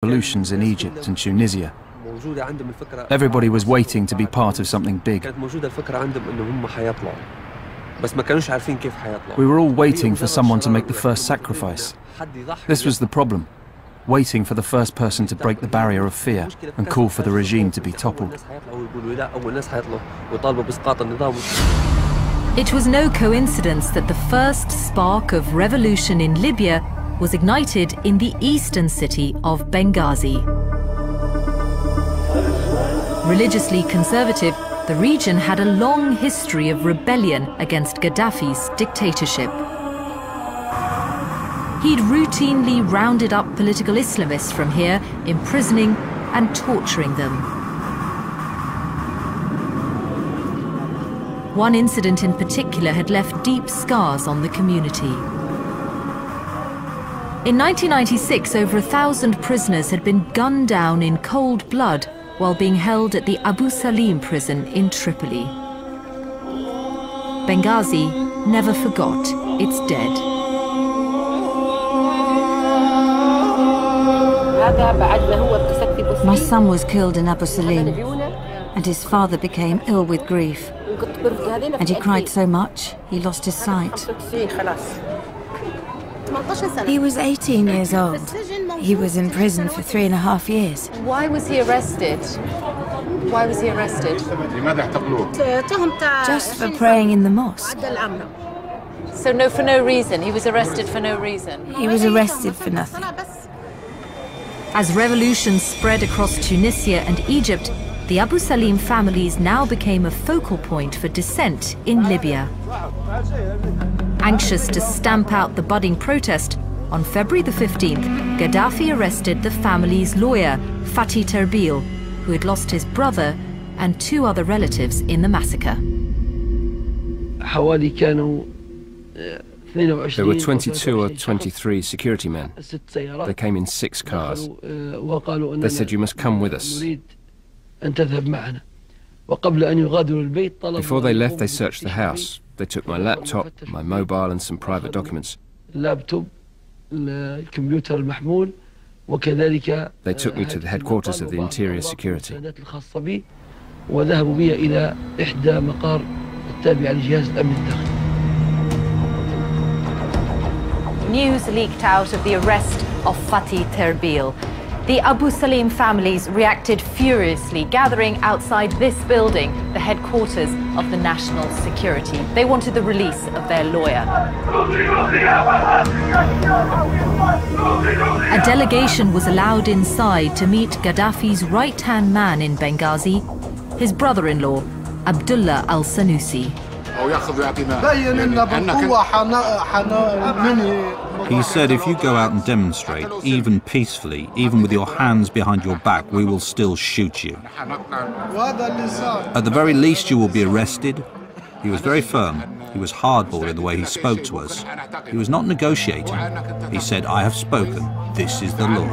revolutions in Egypt and Tunisia. Everybody was waiting to be part of something big. We were all waiting for someone to make the first sacrifice. This was the problem, waiting for the first person to break the barrier of fear and call for the regime to be toppled. It was no coincidence that the first spark of revolution in Libya was ignited in the eastern city of Benghazi. Religiously conservative, the region had a long history of rebellion against Gaddafi's dictatorship. He'd routinely rounded up political Islamists from here, imprisoning and torturing them. One incident in particular had left deep scars on the community. In 1996, over 1,000 prisoners had been gunned down in cold blood while being held at the Abu Salim prison in Tripoli. Benghazi never forgot its dead. My son was killed in Abu Salim, and his father became ill with grief. And he cried so much, he lost his sight. He was 18 years old. He was in prison for 3.5 years. Why was he arrested? Why was he arrested? Just for praying in the mosque. So for no reason? He was arrested for no reason? He was arrested for nothing. As revolutions spread across Tunisia and Egypt, the Abu Salim families now became a focal point for dissent in Libya. Anxious to stamp out the budding protest, on February the 15th, Gaddafi arrested the family's lawyer, Fatih Terbil, who had lost his brother and 2 other relatives in the massacre. There were 22 or 23 security men. They came in 6 cars. They said, "You must come with us." Before they left, they searched the house. They took my laptop, my mobile and some private documents. They took me to the headquarters of the Interior Security. News leaked out of the arrest of Fatih Terbil. The Abu Salim families reacted furiously, gathering outside this building, the headquarters of the National Security. They wanted the release of their lawyer. A delegation was allowed inside to meet Gaddafi's right-hand man in Benghazi, his brother-in-law, Abdullah al-Sanusi. He said, if you go out and demonstrate, even peacefully, even with your hands behind your back, we will still shoot you. At the very least, you will be arrested. He was very firm. He was hardball in the way he spoke to us. He was not negotiating. He said, I have spoken. This is the law.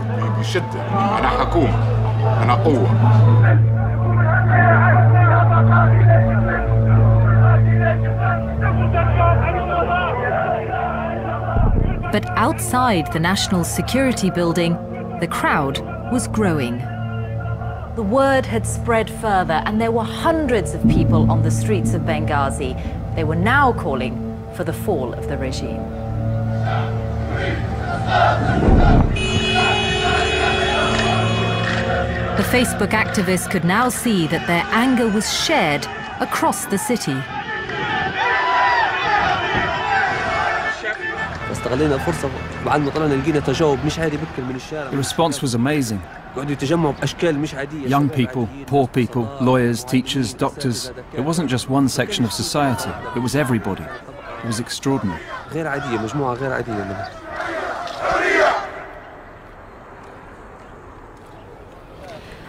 But outside the National Security Building, the crowd was growing. The word had spread further, and there were hundreds of people on the streets of Benghazi. They were now calling for the fall of the regime. The Facebook activists could now see that their anger was shared across the city. The response was amazing. Young people, poor people, lawyers, teachers, doctors. It wasn't just one section of society, it was everybody. It was extraordinary.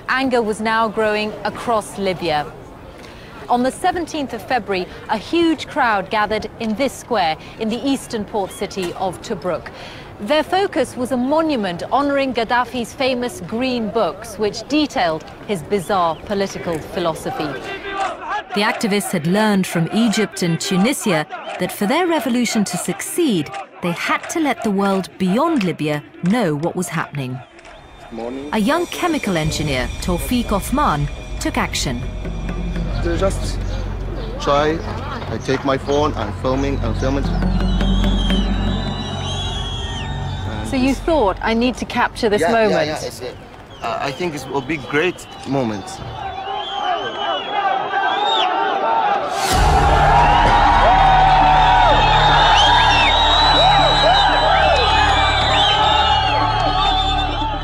Anger was now growing across Libya. On the 17th of February, a huge crowd gathered in this square in the eastern port city of Tobruk. Their focus was a monument honoring Gaddafi's famous green books, which detailed his bizarre political philosophy. The activists had learned from Egypt and Tunisia that for their revolution to succeed, they had to let the world beyond Libya know what was happening. a young chemical engineer, Tawfiq Othman, took action. Just try. I take my phone and film it. So you thought, I need to capture this moment? I think it will be a great moment.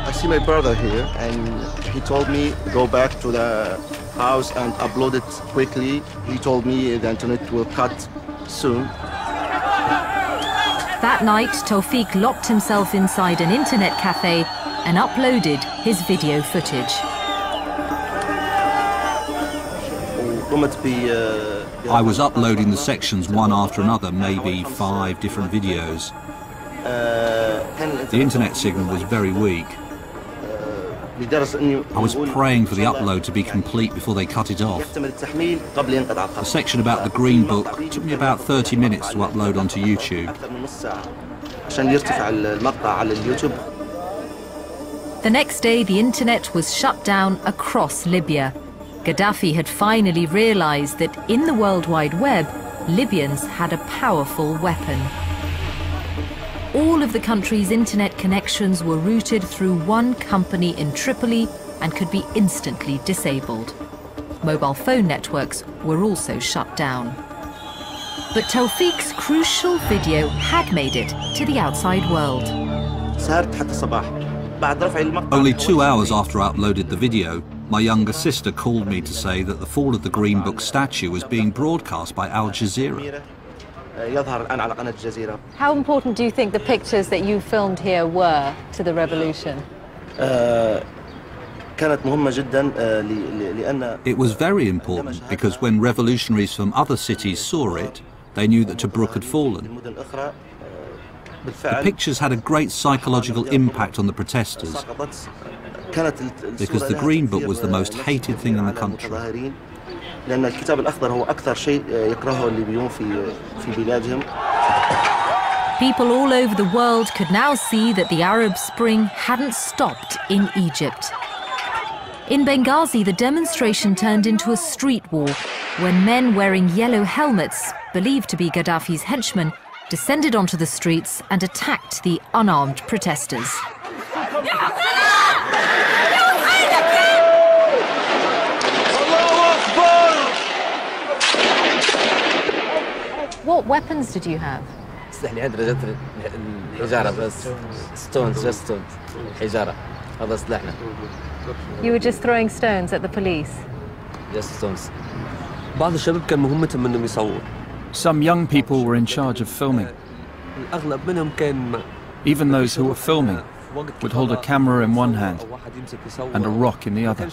I see my brother here, and he told me go back to the house and upload it quickly. He told me the internet will cut soon. That night, Tawfiq locked himself inside an internet cafe and uploaded his video footage. I was uploading the sections one after another, maybe 5 different videos. The internet signal was very weak. I was praying for the upload to be complete before they cut it off. The section about the Green Book took me about 30 minutes to upload onto YouTube. The next day, the internet was shut down across Libya. Gaddafi had finally realized that in the World Wide Web, Libyans had a powerful weapon. All of the country's internet connections were routed through one company in Tripoli and could be instantly disabled. Mobile phone networks were also shut down. But Tawfiq's crucial video had made it to the outside world. Only 2 hours after I uploaded the video, my younger sister called me to say that the fall of the Green Book statue was being broadcast by Al Jazeera. How important do you think the pictures that you filmed here were to the revolution? It was very important because when revolutionaries from other cities saw it, they knew that Tobruk had fallen. The pictures had a great psychological impact on the protesters because the Green Book was the most hated thing in the country. People all over the world could now see that the Arab Spring hadn't stopped in Egypt. In Benghazi, the demonstration turned into a street war when men wearing yellow helmets, believed to be Gaddafi's henchmen, descended onto the streets and attacked the unarmed protesters. What weapons did you have? You were just throwing stones at the police? Some young people were in charge of filming. Even those who were filming would hold a camera in one hand and a rock in the other.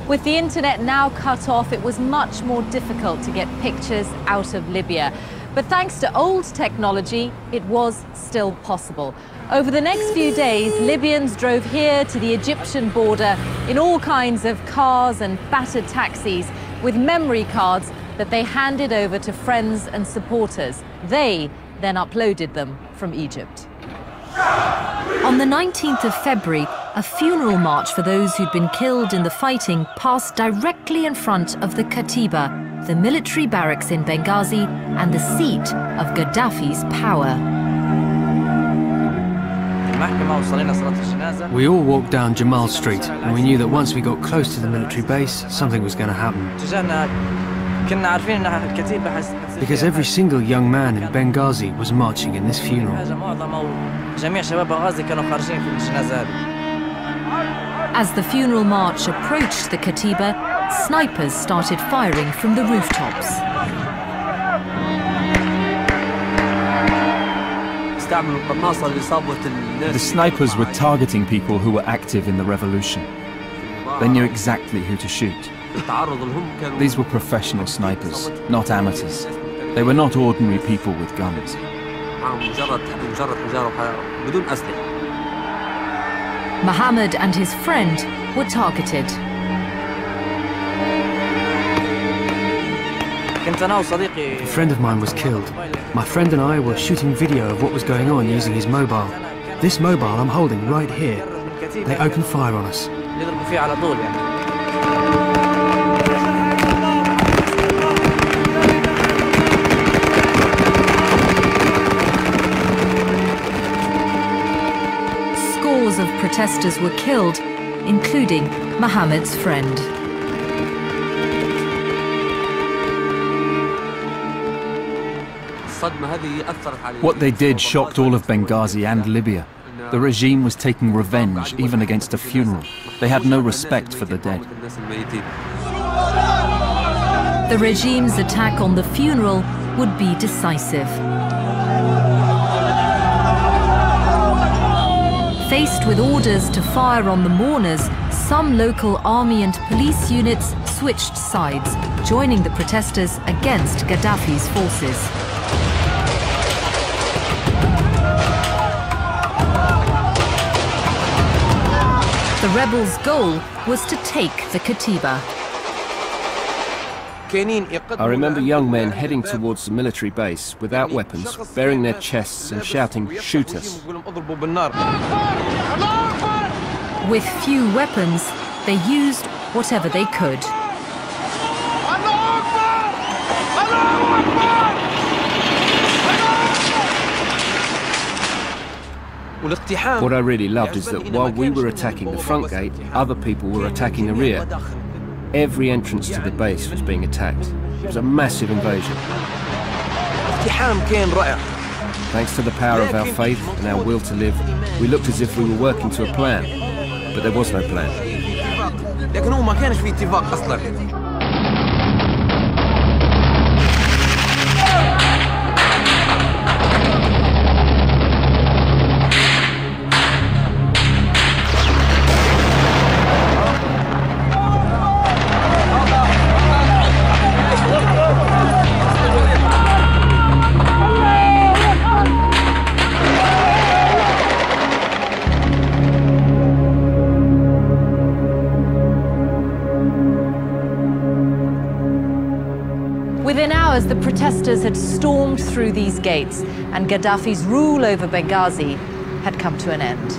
With the internet now cut off, it was much more difficult to get pictures out of Libya. But thanks to old technology, it was still possible. Over the next few days, Libyans drove here to the Egyptian border in all kinds of cars and battered taxis with memory cards that they handed over to friends and supporters. They then uploaded them from Egypt. On the 19th of February, a funeral march for those who'd been killed in the fighting passed directly in front of the Katiba, the military barracks in Benghazi and the seat of Gaddafi's power. We all walked down Jamal Street, and we knew that once we got close to the military base, something was going to happen. Because every single young man in Benghazi was marching in this funeral. As the funeral march approached the Katiba, snipers started firing from the rooftops. The snipers were targeting people who were active in the revolution. They knew exactly who to shoot. These were professional snipers, not amateurs. They were not ordinary people with guns. Mohammed and his friend were targeted. A friend of mine was killed. My friend and I were shooting video of what was going on using his mobile. This mobile I'm holding right here. They opened fire on us. Scores of protesters were killed, including Mohammed's friend. What they did shocked all of Benghazi and Libya. The regime was taking revenge even against a funeral. They had no respect for the dead. The regime's attack on the funeral would be decisive. Faced with orders to fire on the mourners, some local army and police units switched sides, joining the protesters against Gaddafi's forces. The rebels' goal was to take the Katiba. I remember young men heading towards the military base without weapons, baring their chests and shouting, "Shoot us." With few weapons, they used whatever they could. What I really loved is that while we were attacking the front gate, other people were attacking the rear. Every entrance to the base was being attacked. It was a massive invasion. Thanks to the power of our faith and our will to live, we looked as if we were working to a plan, but there was no plan. Within hours, the protesters had stormed through these gates, and Gaddafi's rule over Benghazi had come to an end.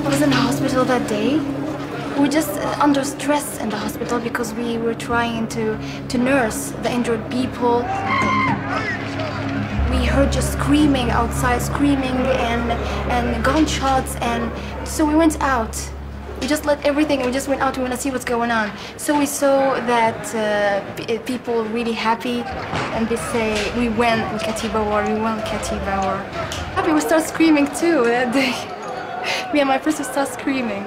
I was in the hospital that day. We were just under stress in the hospital because we were trying to nurse the injured people. We heard just screaming outside, screaming and gunshots, and so we went out. We just let everything, we just went out, we want to see what's going on. So we saw that people were really happy, and they say, we won Katiba war, we won Katiba war. Happy, we start screaming too that day. Me and my person start screaming.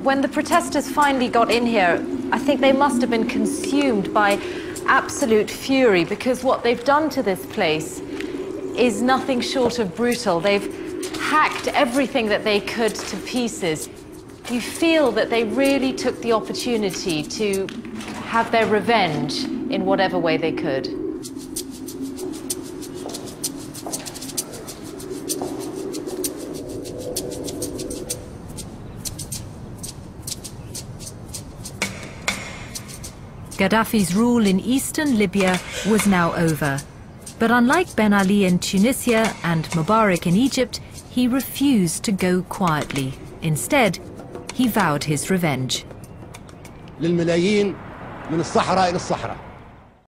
When the protesters finally got in here, I think they must have been consumed by absolute fury, because what they've done to this place is nothing short of brutal. They've hacked everything that they could to pieces. You feel that they really took the opportunity to have their revenge in whatever way they could. Gaddafi's rule in eastern Libya was now over. But unlike Ben Ali in Tunisia and Mubarak in Egypt, he refused to go quietly. Instead, he vowed his revenge. للملايين من الصحراء إلى الصحراء